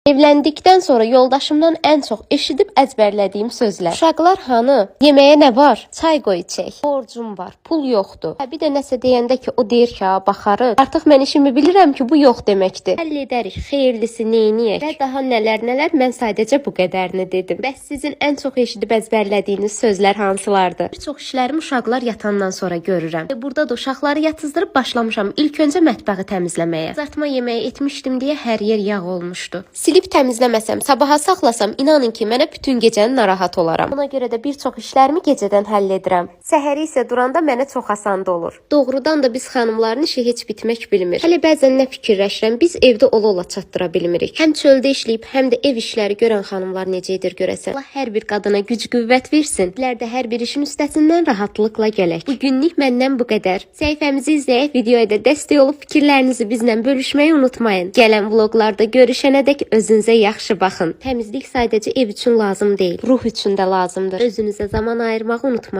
Evləndikdən sonra yoldaşımdan ən çox eşidib əzbərlədiyim sözlər. Uşaqlar hanı? Yeməyə nə var? Çay qoy içək. Borcum var, pul yoxdur. Bir də nəsə deyəndə ki, o deyir ki, baxarıq. Artıq mən işimi bilirəm ki, bu yox deməkdir. Həll edərik, xeyirlisi neyniyək? Və daha nələr, mən sadəcə bu qədərini dedim. Bəs sizin ən çox eşidib əzbərlədiyiniz sözlər hansılardır? Bir çox işlərimi uşaqlar yatandan sonra görürəm. Burada da uşaqları yatızdırıb başlamışam ilk öncə mətbəxi təmizləməyə. Qızartma yeməyi etmişdim deyə hər yer yağ olmuşdu. Silib təmizləməsəm, sabaha saxlasam, inanın ki, mənə bütün gecəni narahat olaram. Buna görə də bir çox işlərimi gecədən həll edirəm. Səhəri isə duranda mənə çox asan olur. Doğrudan da biz xanımların işi heç bitmək bilmir. Hələ bəzən nə fikirləşirəm, biz evdə ola çatdıra bilmirik. Həm çöldə işləyib, həm də ev işləri görən xanımlar necə edir görəsən. Allah hər bir qadına güc-qüvvət versin. İlərdə hər bir işin üstəsindən rahatlıqla gələk. Bugünlük məndən bu qədər. Səhifəmizi izləyək, videoya da dəstək olub fikirlərinizi bizlə bölüşməyi unutmayın. Gələn vloqlarda görüşənədək özünüzə yaxşı baxın. Təmizlik sadəcə ev üçün lazım deyil, ruh üçün də lazımdır. Özünüzə zaman ayırmağı unutmayın.